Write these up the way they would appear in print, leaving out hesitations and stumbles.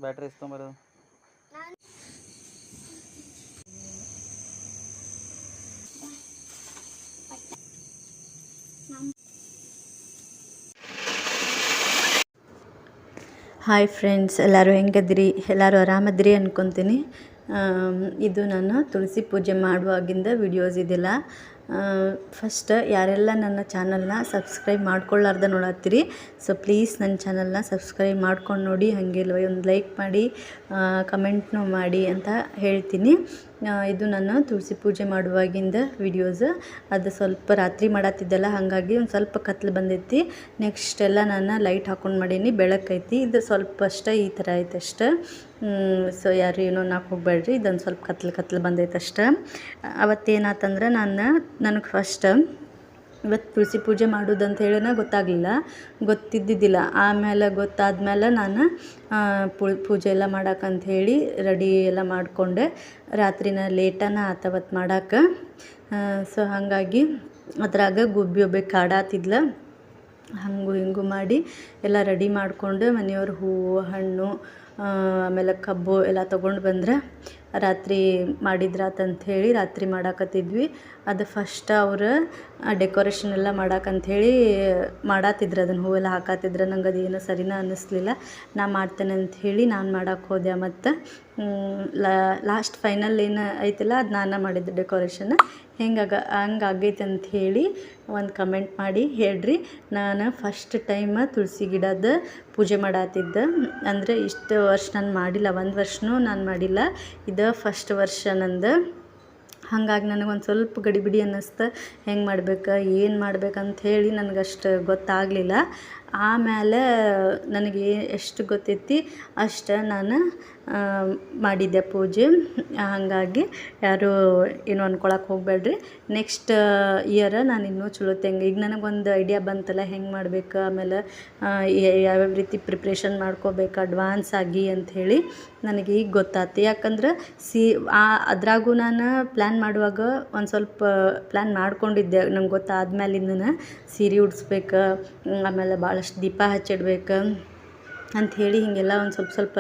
Battery ಇಸ್ಕೊಂಬರೋದು. Hi friends, ಎಲ್ಲರೂ ಹೆಂಗದಿರಿ? ಎಲ್ಲರೂ ಆರಾಮದಿರಿ ಅನ್ಕೊತೀನಿ. ಇದು ನಾನು ತುಳಸಿ ಪೂಜೆ ಮಾಡುವಾಗಿಂದ ವಿಡಿಯೋಸ್ ಇದೆಲ್ಲ. ಫಸ್ಟ್ ಯಾರೆಲ್ಲ ನನ್ನ ಚಾನಲ್ನ ಸಬ್ಸ್ಕ್ರೈಬ್ ಮಾಡ್ಕೊಳ್ಳಾರ್ದ ನೋಡತ್ತೀರಿ, ಸೊ ಪ್ಲೀಸ್ ನನ್ನ ಚಾನಲ್ನ ಸಬ್ಸ್ಕ್ರೈಬ್ ಮಾಡ್ಕೊಂಡು ನೋಡಿ, ಹಾಗೆ ಒಂದು ಲೈಕ್ ಮಾಡಿ, ಕಮೆಂಟ್ನೂ ಮಾಡಿ ಅಂತ ಹೇಳ್ತೀನಿ. ಇದು ನಾನು ತುಳಸಿ ಪೂಜೆ ಮಾಡುವಾಗಿಂದ ವಿಡಿಯೋಸ್. ಅದು ಸ್ವಲ್ಪ ರಾತ್ರಿ ಮಾಡತ್ತಿದ್ದೆಲ್ಲ, ಹಾಗಾಗಿ ಒಂದು ಸ್ವಲ್ಪ ಕತ್ಲು ಬಂದೈತಿ. ನೆಕ್ಸ್ಟ್ ಎಲ್ಲ ನಾನು ಲೈಟ್ ಹಾಕೊಂಡು ಮಾಡೀನಿ, ಬೆಳಕೈತಿ. ಇದು ಸ್ವಲ್ಪ ಅಷ್ಟೇ ಈ ಥರ ಐತೆ ಅಷ್ಟೆ. ಸೊ ಯಾರು ಏನೋ ನಾಲ್ಕು ಹೋಗ್ಬೇಡ್ರಿ, ಇದೊಂದು ಸ್ವಲ್ಪ ಕತ್ಲು ಬಂದೈತೆ ಅಷ್ಟೆ. ಅವತ್ತೇನಾತಂದ್ರೆ ನನಗೆ ಫಸ್ಟ್ ಇವತ್ತು ತುಳಸಿ ಪೂಜೆ ಮಾಡೋದಂತ ಹೇಳಿನ ಗೊತ್ತಿದ್ದಿದ್ದಿಲ್ಲ. ಆಮೇಲೆ ಗೊತ್ತಾದ್ಮೇಲೆ ನಾನು ಪೂಜೆ ಎಲ್ಲ ಮಾಡೋಕ್ಕಂತ ಹೇಳಿ ರೆಡಿ ಎಲ್ಲ ಮಾಡಿಕೊಂಡೆ. ರಾತ್ರಿನ ಲೇಟನ ಆತವತ್ತು ಮಾಡೋಕ್ಕೆ. ಸೊ ಹಾಗಾಗಿ ಅದ್ರಾಗ ಗುಬ್ಬಿ ಒಬ್ಬಕ್ಕೆ ಕಾಡಾತಿದ್ಲ. ಹಂಗೂ ಹಿಂಗೂ ಮಾಡಿ ಎಲ್ಲ ರೆಡಿ ಮಾಡಿಕೊಂಡು ಮನೆಯವ್ರು ಹೂವು ಹಣ್ಣು ಆಮೇಲೆ ಕಬ್ಬು ಎಲ್ಲ ತೊಗೊಂಡು ಬಂದ್ರೆ ರಾತ್ರಿ ಮಾಡಿದ್ರಾತಂತ ಹೇಳಿ ರಾತ್ರಿ ಮಾಡಾಕತ್ತಿದ್ವಿ. ಅದು ಫಸ್ಟ್ ಅವ್ರು ಡೆಕೋರೇಷನ್ ಎಲ್ಲ ಮಾಡಾಕಂಥೇಳಿ ಮಾಡಾತಿದ್ರು, ಅದನ್ನು ಹೂವೆಲ್ಲ ಹಾಕಾತಿದ್ರು. ನಂಗೆ ಅದೇನು ಸರಿನಾ ಅನ್ನಿಸ್ಲಿಲ್ಲ. ನಾ ಮಾಡ್ತೇನೆ ಅಂಥೇಳಿ ನಾನು ಮಾಡೋಕ್ಕೆ ಹೋದೆ. ಮತ್ತು ಲಾಸ್ಟ್ ಫೈನಲ್ ಏನು ಐತಿಲ್ಲ, ಅದು ನಾನು ಮಾಡಿದ್ದೆ ಡೆಕೋರೇಷನ್. ಹಂಗಾಗೈತೆ ಅಂಥೇಳಿ ಒಂದು ಕಮೆಂಟ್ ಮಾಡಿ ಹೇಳ್ರಿ. ನಾನು ಫಸ್ಟ್ ಟೈಮ್ ತುಳಸಿ ಗಿಡದ ಪೂಜೆ ಮಾಡತ್ತಿದ್ದೆ. ಅಂದರೆ ಇಷ್ಟು ವರ್ಷ ನಾನು ಮಾಡಿಲ್ಲ, ಒಂದು ವರ್ಷನೂ ನಾನು ಮಾಡಿಲ್ಲ. ಇದು ಫಸ್ಟ್ ವರ್ಷ ನಂದು. ಹಾಗಾಗಿ ನನಗೊಂದು ಸ್ವಲ್ಪ ಗಡಿಬಿಡಿ ಅನ್ನಿಸ್ತು, ಹೆಂಗೆ ಮಾಡ್ಬೇಕು ಏನು ಮಾಡ್ಬೇಕಂತ ಹೇಳಿ ನನಗಷ್ಟು ಗೊತ್ತಾಗಲಿಲ್ಲ. ಆಮೇಲೆ ನನಗೆ ಎಷ್ಟು ಗೊತ್ತೈತಿ ಅಷ್ಟು ನಾನು ಮಾಡಿದ್ದೆ ಪೂಜೆ. ಹಾಗಾಗಿ ಯಾರು ಏನು ಅಂದ್ಕೊಳಕ್ಕೆ ಹೋಗಬೇಡ್ರಿ. ನೆಕ್ಸ್ಟ್ ಇಯರ್ ನಾನು ಇನ್ನೂ ಚಲೋ ಈಗ ನನಗೊಂದು ಐಡಿಯಾ ಬಂತಲ್ಲ ಹೆಂಗೆ ಮಾಡ್ಬೇಕು, ಆಮೇಲೆ ಯಾವ್ಯಾವ ರೀತಿ ಪ್ರಿಪ್ರೇಷನ್ ಮಾಡ್ಕೋಬೇಕು ಅಡ್ವಾನ್ಸ್ ಆಗಿ ಅಂಥೇಳಿ ನನಗೆ ಈಗ ಗೊತ್ತಾಯ್ತು. ಯಾಕಂದ್ರೆ ಅದ್ರಾಗೂ ನಾನು ಪ್ಲ್ಯಾನ್ ಮಾಡುವಾಗ ಒಂದು ಸ್ವಲ್ಪ ಪ್ಲ್ಯಾನ್ ಮಾಡ್ಕೊಂಡಿದ್ದೆ. ನಂಗೆ ಗೊತ್ತಾದ್ಮೇಲಿಂದ ಸೀರೆ ಉಡಿಸ್ಬೇಕು, ಆಮೇಲೆ ಭಾಳಷ್ಟು ದೀಪ ಹಚ್ಚಿಡ್ಬೇಕು ಅಂಥೇಳಿ ಹೀಗೆಲ್ಲ ಒಂದು ಸ್ವಲ್ಪ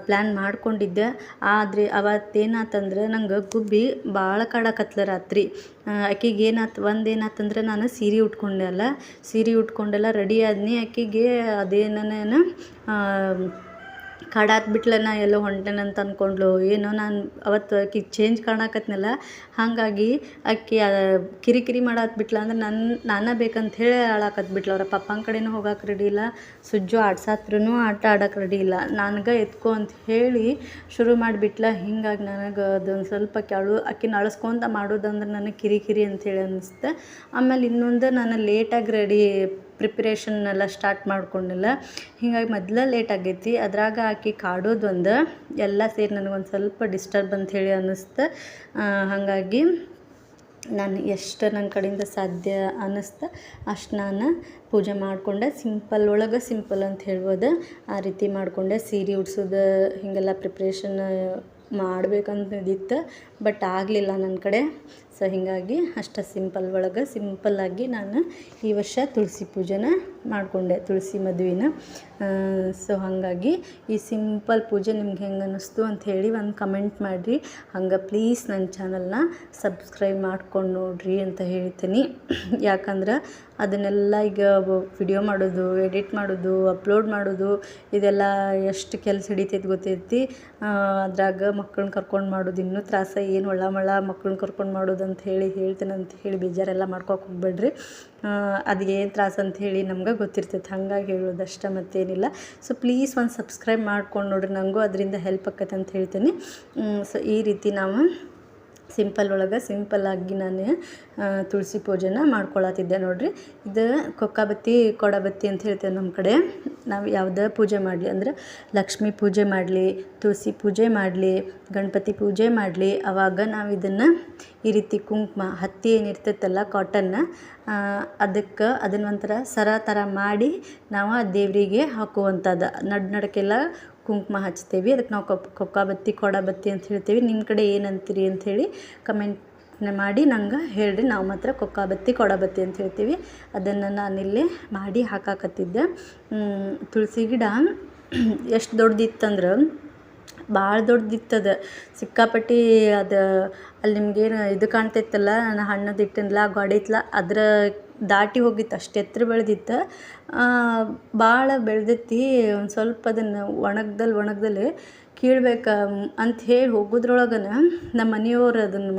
ಪ್ಲ್ಯಾನ್ ಮಾಡ್ಕೊಂಡಿದ್ದೆ. ಆದರೆ ಅವತ್ತೇನಾತಂದ್ರೆ ನಂಗೆ ಗುಬ್ಬಿ ಭಾಳ ಕಾಡಕತ್ಲ ರಾತ್ರಿ. ಆಕೆಗೆ ಏನಾತಂದ್ರೆ ನಾನು ಸೀರೆ ಉಟ್ಕೊಂಡೆಲ್ಲ ರೆಡಿ ಆದ್ನಿ. ಆಕೆಗೆ ಅದೇನೇನು ಕಾಡಾತ್ಬಿಟ್ಲ. ನಾ ಎಲ್ಲೋ ಹೊಂಟೇನಂತ ಅಂದ್ಕೊಂಡ್ಲು ಏನೋ. ನಾನು ಅವತ್ತು ಆಕೆಗೆ ಚೇಂಜ್ ಕಾಣಕತ್ನಲ್ಲ, ಹಾಗಾಗಿ ಆಕೆ ಕಿರಿಕಿರಿ ಮಾಡಾತ್ಬಿಟ್ಲ. ಅಂದ್ರೆ ನಾನೇ ಬೇಕಂತ ಹೇಳಿ ಆಳಾಕತ್ಬಿಟ್ಲ. ಅವ್ರ ಪಪ್ಪನ ಕಡೆನೂ ಹೋಗಕ್ಕೆ ರೆಡಿ ಇಲ್ಲ, ಸುಜ್ಜು ಆಡ್ಸಾತ್ರೂ ಆಟ ಆಡೋಕೆ ರೆಡಿ ಇಲ್ಲ. ನನಗೆ ಎತ್ಕೊ ಅಂತ ಹೇಳಿ ಶುರು ಮಾಡಿಬಿಟ್ಲ. ಹಿಂಗಾಗಿ ನನಗೆ ಅದೊಂದು ಸ್ವಲ್ಪ ಆಕಿನ ಅಳಿಸ್ಕೊಂತ ಮಾಡೋದಂದ್ರೆ ನನಗೆ ಕಿರಿಕಿರಿ ಅಂಥೇಳಿ ಅನ್ನಿಸ್ತು. ಆಮೇಲೆ ಇನ್ನೊಂದು ನಾನು ಲೇಟಾಗಿ ಪ್ರಿಪ್ರೇಷನ್ ಎಲ್ಲ ಸ್ಟಾರ್ಟ್ ಮಾಡ್ಕೊಂಡಿಲ್ಲ. ಹೀಗಾಗಿ ಮೊದಲೇ ಲೇಟ್ ಆಗೈತಿ. ಅದ್ರಾಗ ಆಕಿ ಕಾಡೋದೊಂದು ಎಲ್ಲ ಸೇರಿ ನನಗೊಂದು ಸ್ವಲ್ಪ ಡಿಸ್ಟರ್ಬ್ ಅಂಥೇಳಿ ಅನ್ನಿಸ್ತು. ಹಾಗಾಗಿ ನಾನು ಎಷ್ಟು ನನ್ನ ಕಡೆಯಿಂದ ಸಾಧ್ಯ ಅನ್ನಿಸ್ತು ಅಷ್ಟು ನಾನು ಪೂಜೆ ಮಾಡಿಕೊಂಡೆ. ಸಿಂಪಲ್ ಅಂತ ಹೇಳ್ಬೋದು. ಆ ರೀತಿ ಮಾಡಿಕೊಂಡೆ. ಸೀರೆ ಉಡ್ಸೋದು ಹೀಗೆಲ್ಲ ಪ್ರಿಪ್ರೇಷನ್ ಮಾಡ್ಬೇಕಂತಿದ್ದಿತ್ತು, ಬಟ್ ಆಗಲಿಲ್ಲ ನನ್ನ ಕಡೆ. ಸೊ ಹೀಗಾಗಿ ಅಷ್ಟು ಸಿಂಪಲ್ಲಾಗಿ ನಾನು ಈ ವರ್ಷ ತುಳಸಿ ಪೂಜೆನ ಮಾಡಿಕೊಂಡೆ, ತುಳಸಿ ಮದುವೆನ. ಸೊ ಹಾಗಾಗಿ ಈ ಸಿಂಪಲ್ ಪೂಜೆ ನಿಮ್ಗೆ ಹೆಂಗೆ ಅನ್ನಿಸ್ತು ಅಂಥೇಳಿ ಒಂದು ಕಮೆಂಟ್ ಮಾಡಿರಿ. ಹಂಗೆ ಪ್ಲೀಸ್ ನನ್ನ ಚಾನಲ್ನ ಸಬ್ಸ್ಕ್ರೈಬ್ ಮಾಡ್ಕೊಂಡು ನೋಡಿರಿ ಅಂತ ಹೇಳ್ತೀನಿ. ಯಾಕಂದ್ರೆ ಅದನ್ನೆಲ್ಲ ಈಗ ವಿಡಿಯೋ ಮಾಡೋದು, ಎಡಿಟ್ ಮಾಡೋದು, ಅಪ್ಲೋಡ್ ಮಾಡೋದು, ಇದೆಲ್ಲ ಎಷ್ಟು ಕೆಲಸ ಹಿಡಿತೈತೆ ಗೊತ್ತೈತಿ. ಅದ್ರಾಗ ಮಕ್ಕಳನ್ನ ಕರ್ಕೊಂಡು ಮಾಡೋದು ಇನ್ನೂ ತ್ರಾಸ. ಏನು ಒಳ್ಳ ಮಕ್ಕಳನ್ನ ಕರ್ಕೊಂಡು ಮಾಡೋದು ಅಂತ ಹೇಳ್ತೇನೆ ಅಂತ ಹೇಳಿ ಬೇಜಾರೆಲ್ಲ ಮಾಡ್ಕೊಕ್ಕೆ ಹೋಗ್ಬೇಡ್ರಿ. ಅದು ಏನು ತ್ರಾಸ ಅಂಥೇಳಿ ನಮ್ಗೆ ಗೊತ್ತಿರ್ತೈತೆ, ಹಾಗಾಗಿ ಹೇಳೋದಷ್ಟೇ ಮತ್ತೇನಿಲ್ಲ. ಸೊ ಪ್ಲೀಸ್ ಒಂದು ಸಬ್ಸ್ಕ್ರೈಬ್ ಮಾಡ್ಕೊಂಡು ನೋಡಿರಿ, ನನಗೂ ಅದರಿಂದ ಹೆಲ್ಪ್ ಆಕತ್ತೆ ಅಂತ ಹೇಳ್ತೀನಿ. ಸೊ ಈ ರೀತಿ ನಾವು ಸಿಂಪಲ್ಲಾಗಿ ನಾನು ತುಳಸಿ ಪೂಜೆನ ಮಾಡ್ಕೊಳತ್ತಿದ್ದೆ ನೋಡಿರಿ. ಇದು ಕೊಡಬತ್ತಿ ಅಂತ ಹೇಳ್ತೇವೆ ನಮ್ಮ ಕಡೆ. ನಾವು ಯಾವುದೇ ಪೂಜೆ ಮಾಡಲಿ, ಅಂದರೆ ಲಕ್ಷ್ಮೀ ಪೂಜೆ ಮಾಡಲಿ, ತುಳಸಿ ಪೂಜೆ ಮಾಡಲಿ, ಗಣಪತಿ ಪೂಜೆ ಮಾಡಲಿ, ಆವಾಗ ನಾವು ಇದನ್ನು ಈ ರೀತಿ ಕುಂಕುಮ, ಹತ್ತಿ ಏನಿರ್ತೈತಲ್ಲ ಕಾಟನ್ನ, ಅದನ್ನೊಂಥರ ಸರ ಥರ ಮಾಡಿ ನಾವು ಆ ದೇವರಿಗೆ ಹಾಕುವಂಥದ್ದು. ನಡಕ್ಕೆಲ್ಲ ಕುಂಕುಮ ಹಚ್ತೇವೆ. ಅದಕ್ಕೆ ನಾವು ಕೊಡಬತ್ತಿ ಅಂತ ಹೇಳ್ತೀವಿ. ನಿಮ್ಮ ಕಡೆ ಏನಂತೀರಿ ಅಂಥೇಳಿ ಕಮೆಂಟ್ ಮಾಡಿ ನಂಗೆ ಹೇಳ್ರಿ. ನಾವು ಮಾತ್ರ ಕೊಡಬತ್ತಿ ಅಂತ ಹೇಳ್ತೀವಿ. ಅದನ್ನು ನಾನಿಲ್ಲಿ ಮಾಡಿ ಹಾಕಾಕತ್ತಿದ್ದೆ. ತುಳಸಿ ಗಿಡ ಎಷ್ಟು ದೊಡ್ಡದಿತ್ತಂದ್ರೆ ಭಾಳ ದೊಡ್ಡದಿತ್ತದ ಸಿಕ್ಕಾಪಟ್ಟಿ. ಅದು ಅಲ್ಲಿ ನಿಮ್ಗೇನು ಇದು ಕಾಣ್ತೈತಲ್ಲ, ನಾನು ಹಣ್ಣದು ಇಟ್ಟಿನಲ್ಲ ಆ ಗೋಡೆ ಐತಲ್ಲ, ಅದ್ರ ದಾಟಿ ಹೋಗಿತ್ತು, ಅಷ್ಟು ಎತ್ತರ ಬೆಳೆದಿತ್ತು. ಭಾಳ ಬೆಳೆದೈತಿ. ಒಂದು ಸ್ವಲ್ಪ ಅದನ್ನು ಒಣಗ್ದಲ್ಲಿ ಕೀಳ್ಬೇಕು ಅಂತ ಹೇಳಿ ಹೋಗೋದ್ರೊಳಗನ ನಮ್ಮ ಮನೆಯವ್ರು ಅದನ್ನು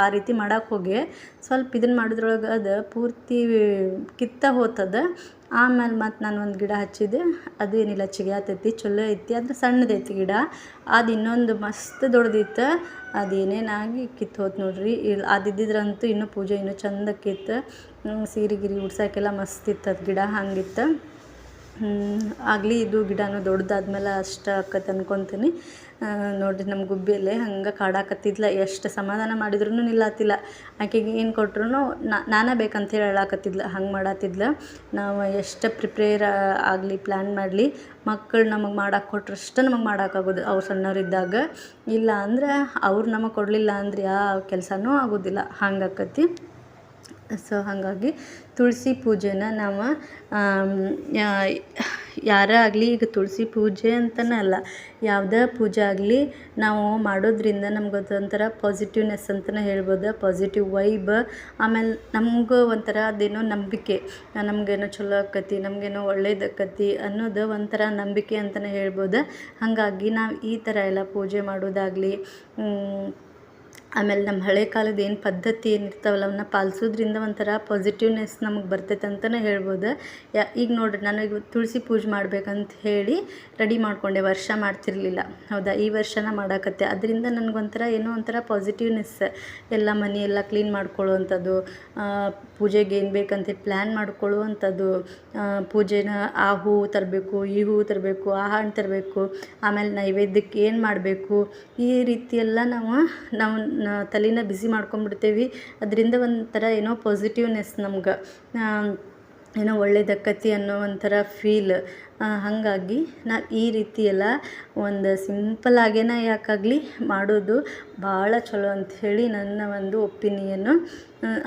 ಆ ರೀತಿ ಮಾಡಕ್ಕೆ ಹೋಗಿ ಸ್ವಲ್ಪ ಇದನ್ನು ಮಾಡೋದ್ರೊಳಗೆ ಅದು ಪೂರ್ತಿ ಕಿತ್ತ ಹೋತದ. ಆಮೇಲೆ ಮತ್ತು ನಾನು ಒಂದು ಗಿಡ ಹಚ್ಚಿದೆ, ಅದು ಏನಿಲ್ಲ ಚಿಗ್ಯಾತೈತಿ, ಚಲೋ ಐತಿ. ಅದು ಸಣ್ಣದೈತಿ ಗಿಡ. ಅದು ಇನ್ನೊಂದು ಮಸ್ತ್ ದೊಡ್ಡದಿತ್ತು. ಅದು ಏನೇನಾಗಿ ಕಿತ್ತು ಹೋತು ನೋಡ್ರಿ. ಅದಿದ್ದಿದ್ರಂತೂ ಇನ್ನೂ ಪೂಜೆ ಇನ್ನೂ ಚಂದಕ್ಕಿತ್ತು. ಸೀರೆ ಗಿರಿ ಉಡ್ಸೋಕ್ಕೆಲ್ಲ ಮಸ್ತ್ ಇತ್ತು ಅದು ಗಿಡ, ಹಂಗಿತ್ತು. ಆಗಲಿ ಇದು ಗಿಡನೂ ದೊಡ್ಡದಾದ್ಮೇಲೆ ಅಷ್ಟು ಆಕತ್ತೆ ಅನ್ಕೊತೀನಿ. ನೋಡಿರಿ ನಮ್ಮ ಗುಬ್ಬಿಯಲ್ಲೇ ಹಂಗೆ ಕಾಡಾಕತ್ತಿದ್ಲ. ಎಷ್ಟು ಸಮಾಧಾನ ಮಾಡಿದ್ರೂ ನಿಲ್ಲತ್ತಿಲ್ಲ. ಆಕೆಗೆ ಏನು ಕೊಟ್ರು ನಾನೇ ಬೇಕಂತ ಹೇಳಿ ಹೇಳಾಕತ್ತಿದ್ಲ, ಹಂಗೆ ಮಾಡತ್ತಿದ್ಲ. ನಾವು ಎಷ್ಟು ಪ್ರಿಪೇರ್ ಆಗಲಿ, ಪ್ಲ್ಯಾನ್ ಮಾಡಲಿ, ಮಕ್ಕಳು ನಮಗೆ ಮಾಡಕ್ಕೆ ಕೊಟ್ರಷ್ಟು ನಮಗೆ ಮಾಡೋಕ್ಕಾಗೋದು ಅವ್ರು ಸಣ್ಣವರಿದ್ದಾಗ. ಇಲ್ಲ ಅಂದ್ರೆ ಅವ್ರು ನಮಗೆ ಕೊಡಲಿಲ್ಲ ಅಂದ್ರೆ ಯಾವ ಕೆಲಸನೂ ಆಗೋದಿಲ್ಲ, ಹಂಗಾಕತಿ. ಸೊ ಹಾಗಾಗಿ ತುಳಸಿ ಪೂಜೆನ ನಾವು ಯಾರೇ ಆಗಲಿ, ಈಗ ತುಳಸಿ ಪೂಜೆ ಅಂತಲೇ ಅಲ್ಲ, ಯಾವುದೇ ಪೂಜೆ ಆಗಲಿ ನಾವು ಮಾಡೋದ್ರಿಂದ ನಮ್ಗೆ ಅದೊಂಥರ ಪಾಸಿಟಿವ್ನೆಸ್ ಅಂತಲೇ ಹೇಳ್ಬೋದು. Positive vibe. ಆಮೇಲೆ ನಮ್ಗೆ ಒಂಥರ ಅದೇನೋ ನಂಬಿಕೆ, ನಮಗೇನೋ ಚಲೋ ಆಕತಿ, ನಮಗೇನೋ ಒಳ್ಳೇದಾಕತಿ ಅನ್ನೋದು ಒಂಥರ ನಂಬಿಕೆ ಅಂತಲೇ ಹೇಳ್ಬೋದು. ಹಾಗಾಗಿ ನಾವು ಈ ಥರ ಎಲ್ಲ ಪೂಜೆ ಮಾಡೋದಾಗಲಿ, ಆಮೇಲೆ ನಮ್ಮ ಹಳೆ ಕಾಲದ ಏನು ಪದ್ಧತಿ ಏನಿರ್ತಾವಲ್ಲ ಅವನ್ನ ಪಾಲಿಸೋದ್ರಿಂದ ಒಂಥರ ಪಾಸಿಟಿವ್ನೆಸ್ ನಮಗೆ ಬರ್ತೈತೆ ಅಂತಲೇ ಹೇಳ್ಬೋದು. ಈಗ ನೋಡಿರಿ, ನಾನು ಈಗ ತುಳಸಿ ಪೂಜೆ ಮಾಡ್ಬೇಕಂತ ಹೇಳಿ ರೆಡಿ ಮಾಡ್ಕೊಂಡೆ, ವರ್ಷ ಮಾಡ್ತಿರ್ಲಿಲ್ಲ, ಹೌದಾ. ಈ ವರ್ಷನ ಮಾಡಾಕತ್ತೆ. ಅದರಿಂದ ನನಗೊಂಥರ ಏನೋ ಒಂಥರ ಪಾಸಿಟಿವ್ನೆಸ್. ಎಲ್ಲ ಮನೆಯೆಲ್ಲ ಕ್ಲೀನ್ ಮಾಡ್ಕೊಳ್ಳುವಂಥದ್ದು, ಪೂಜೆಗೆ ಏನು ಬೇಕಂತ ಪ್ಲ್ಯಾನ್ ಮಾಡ್ಕೊಳ್ಳುವಂಥದ್ದು, ಪೂಜೆನ ಆ ಹೂವು ತರಬೇಕು, ಈ ಹೂವು ತರಬೇಕು, ಆ ಹಣ್ಣು ತರಬೇಕು, ಆಮೇಲೆ ನೈವೇದ್ಯಕ್ಕೆ ಏನು ಮಾಡಬೇಕು, ಈ ರೀತಿಯೆಲ್ಲ ನಾವು ತಲೆನ ಬಿಸಿ ಮಾಡ್ಕೊಂಡ್ಬಿಡ್ತೇವೆ. ಅದರಿಂದ ಒಂಥರ ಏನೋ ಪಾಸಿಟಿವ್ನೆಸ್ ನಮ್ಗೆ, ಏನೋ ಒಳ್ಳೇದಾಕತಿ ಅನ್ನೋ ಒಂಥರ ಫೀಲ್. ಹಾಗಾಗಿ ನಾವು ಈ ರೀತಿ ಎಲ್ಲ ಒಂದು ಸಿಂಪಲ್ಲಾಗೇನ ಯಾಕಾಗಲಿ ಮಾಡೋದು ಭಾಳ ಚಲೋ ಅಂಥೇಳಿ ನನ್ನ ಒಂದು ಒಪಿನಿಯನ್ನು.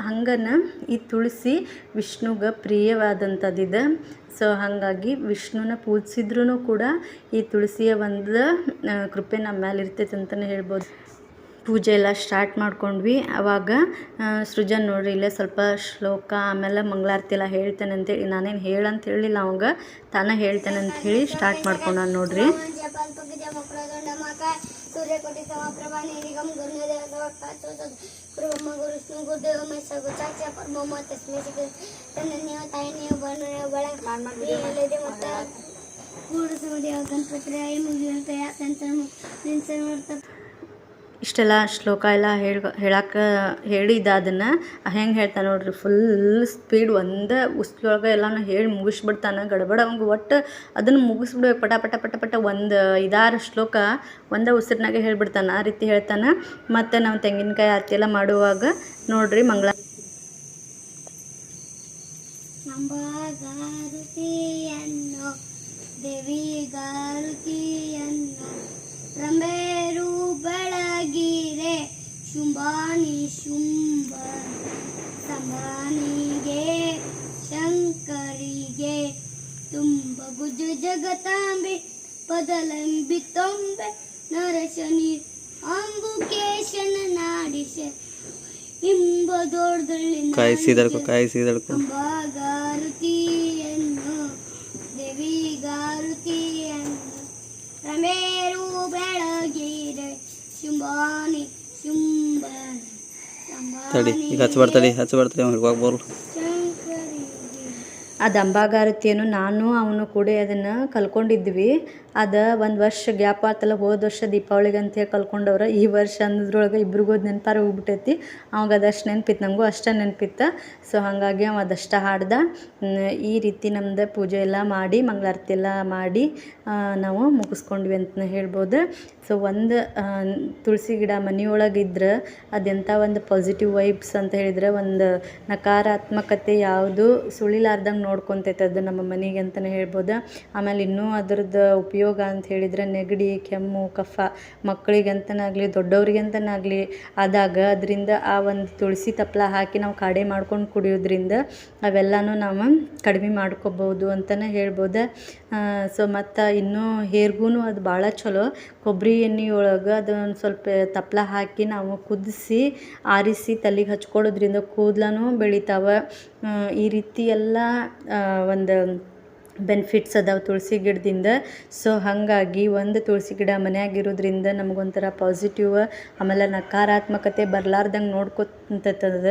ಹಂಗನ ಈ ತುಳಸಿ ವಿಷ್ಣುಗೆ ಪ್ರಿಯವಾದಂಥದ್ದಿದೆ. ಸೊ ಹಾಗಾಗಿ ವಿಷ್ಣುನ ಪೂಜಿಸಿದ್ರೂ ಕೂಡ ಈ ತುಳಸಿಯ ಒಂದು ಕೃಪೆ ನಮ್ಮ ಮೇಲೆ ಇರ್ತೈತೆ ಅಂತಲೇ ಹೇಳ್ಬೋದು. ಪೂಜೆ ಎಲ್ಲ ಸ್ಟಾರ್ಟ್ ಮಾಡ್ಕೊಂಡ್ವಿ. ಆವಾಗ ಸೃಜನ್ ನೋಡ್ರಿ ಇಲ್ಲೇ ಸ್ವಲ್ಪ ಶ್ಲೋಕ ಆಮೇಲೆ ಮಂಗಳಾರತಿ ಎಲ್ಲ ಹೇಳ್ತೇನೆ ಅಂತೇಳಿ, ನಾನೇನು ಹೇಳಂತ ಹೇಳಿಲ್ಲ, ಅವಾಗ ತಾನೇ ಹೇಳ್ತೇನೆ ಅಂತ ಹೇಳಿ ಸ್ಟಾರ್ಟ್ ಮಾಡ್ಕೊಂಡ ನೋಡ್ರಿ. ಇಷ್ಟೆಲ್ಲ ಶ್ಲೋಕ ಎಲ್ಲ ಹೇಳಿದ್ದ ಅದನ್ನು ಹೆಂಗೆ ಹೇಳ್ತಾನೆ ನೋಡ್ರಿ, ಫುಲ್ ಸ್ಪೀಡ್ ಒಂದೇ ಉಸ್ಲೊಳಗೆ ಎಲ್ಲನೂ ಹೇಳಿ ಮುಗಿಸ್ಬಿಡ್ತಾನೆ. ಗಡಬಡ ಅವಂಗೆ ಒಟ್ಟು ಅದನ್ನು ಮುಗಿಸ್ಬಿಡ್ಬೇಕು, ಪಟ ಪಟ ಪಟ ಪಟ ಒಂದು 5-6 ಶ್ಲೋಕ ಒಂದೇ ಉಸಿರಿನಾಗೆ ಹೇಳ್ಬಿಡ್ತಾನೆ. ಆ ರೀತಿ ಹೇಳ್ತಾನೆ. ಮತ್ತು ನಾವು ತೆಂಗಿನಕಾಯಿ ಆರತಿ ಎಲ್ಲ ಮಾಡುವಾಗ ನೋಡ್ರಿ ಮಂಗಳ ರಂಬೇರು ಬೆಳಗಿರೆ ಶುಂಭಾನಿ ಶುಂಭ ಸಂಭಾನಿಗೆ ಶಂಕರಿಗೆ ತುಂಬ ಗುಜ ಜಗತಾಂಬೆ ಪದಲಂಬಿ ತೊಂಬೆ ನರಶನಿ ಅಂಬುಕೇಶನ ನಾಡಿಶ ಇಂಬದೋರ್ದಲ್ಲಿ ಅಂಬಾಗಾರುತಿಯನ್ನು ದೇವಿಗಾರುತಿಯನ್ನು ರಮೇರು ಬೆಳಗಿರೆ ಶುಂಭಾನಿ ಶುಂಭ ಅದು ಅಂಬಾಗಾರತಿಯನ್ನು ನಾನು ಅವನು ಕೂಡ ಅದನ್ನು ಕಲ್ಕೊಂಡಿದ್ವಿ. ಅದು ಒಂದು ವರ್ಷ ಗ್ಯಾಪ್ ಆತಲ್ಲ, ಹೋದ ವರ್ಷ ದೀಪಾವಳಿಗೆ ಅಂತೇಳಿ ಕಲ್ಕೊಂಡವ್ರು. ಈ ವರ್ಷ ಅನ್ನೋದ್ರೊಳಗೆ ಇಬ್ರಿಗೂ ಅದು ನೆನಪಾರ ಹೋಗ್ಬಿಟ್ಟೈತಿ. ಅವಾಗ ಅದಷ್ಟು ನೆನಪಿತ್ತು, ನಮಗೂ ಅಷ್ಟೇ ನೆನಪಿತ್ತು. ಸೊ ಹಾಗಾಗಿ ಅವ ಅದಷ್ಟು ಹಾಡ್ದ. ಈ ರೀತಿ ನಮ್ದು ಪೂಜೆ ಎಲ್ಲ ಮಾಡಿ ಮಂಗಳಾರತಿ ಎಲ್ಲ ಮಾಡಿ ನಾವು ಮುಗಿಸ್ಕೊಂಡ್ವಿ ಅಂತಲೇ ಹೇಳ್ಬೋದು. ಸೊ ಒಂದು ತುಳಸಿ ಗಿಡ ಮನೆಯೊಳಗಿದ್ರೆ ಅದೆಂಥ ಒಂದು ಪಾಸಿಟಿವ್ ವೈಬ್ಸ್ ಅಂತ ಹೇಳಿದ್ರೆ, ಒಂದು ನಕಾರಾತ್ಮಕತೆ ಯಾವುದು ಸುಳಿಲಾರ್ದಂಗೆ ನೋಡ್ಕೊತೈತೆ ಅದು ನಮ್ಮ ಮನೆಗೆ ಅಂತಲೇ ಹೇಳ್ಬೋದು. ಆಮೇಲೆ ಇನ್ನೂ ಅದರದ್ದು ಉಪಯೋಗ ಉಪಯೋಗ ಅಂತ ಹೇಳಿದರೆ ನೆಗಡಿ, ಕೆಮ್ಮು, ಕಫ ಮಕ್ಕಳಿಗಂತನಾಗಲಿ ದೊಡ್ಡವ್ರಿಗಂತನಾಗಲಿ ಆದಾಗ ಅದರಿಂದ ಆ ಒಂದು ತುಳಸಿ ತಪ್ಪಲ ಹಾಕಿ ನಾವು ಕಾಡೆ ಮಾಡ್ಕೊಂಡು ಕುಡಿಯೋದ್ರಿಂದ ಅವೆಲ್ಲನೂ ನಾವು ಕಡಿಮೆ ಮಾಡ್ಕೋಬೋದು ಅಂತಲೇ ಹೇಳ್ಬೋದು. ಸೊ ಮತ್ತು ಇನ್ನೂ ಹೇರ್ಗೂ ಅದು ಭಾಳ ಚಲೋ. ಕೊಬ್ಬರಿ ಎಣ್ಣೆ ಒಳಗೆ ಅದೊಂದು ಸ್ವಲ್ಪ ತಪ್ಪಲ ಹಾಕಿ ನಾವು ಕುದಿಸಿ ಆರಿಸಿ ತಲೆಗೆ ಹಚ್ಕೊಳ್ಳೋದ್ರಿಂದ ಕೂದಲೂ ಬೆಳಿತಾವೆ. ಈ ರೀತಿ ಎಲ್ಲ ಒಂದು ಬೆನಿಫಿಟ್ಸ್ ಅದಾವೆ ತುಳಸಿ ಗಿಡದಿಂದ. ಸೊ ಹಾಗಾಗಿ ಒಂದು ತುಳಸಿ ಗಿಡ ಮನ್ಯಾಗಿರೋದ್ರಿಂದ ನಮಗೊಂಥರ ಪಾಸಿಟಿವ್, ಆಮೇಲೆ ನಕಾರಾತ್ಮಕತೆ ಬರಲಾರ್ದಂಗೆ ನೋಡ್ಕೊತದ.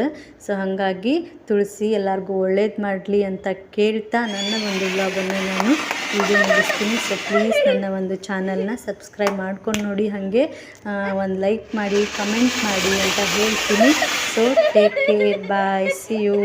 ಸೊ ಹಾಗಾಗಿ ತುಳಸಿ ಎಲ್ಲರಿಗೂ ಒಳ್ಳೇದು ಮಾಡಲಿ ಅಂತ ಕೇಳ್ತಾ ನನ್ನ ಒಂದು ವ್ಲಾಗನ್ನು ನಾನು ವಿಡಿಯೋ ಮುಗಿಸ್ತೀನಿ. ಸೊ ಪ್ಲೀಸ್ ನನ್ನ ಒಂದು ಚಾನಲ್ನ ಸಬ್ಸ್ಕ್ರೈಬ್ ಮಾಡ್ಕೊಂಡು ನೋಡಿ, ಹಾಗೆ ಒಂದು ಲೈಕ್ ಮಾಡಿ, ಕಮೆಂಟ್ ಮಾಡಿ ಅಂತ ಹೇಳ್ತೀನಿ. So take care, bye, see you.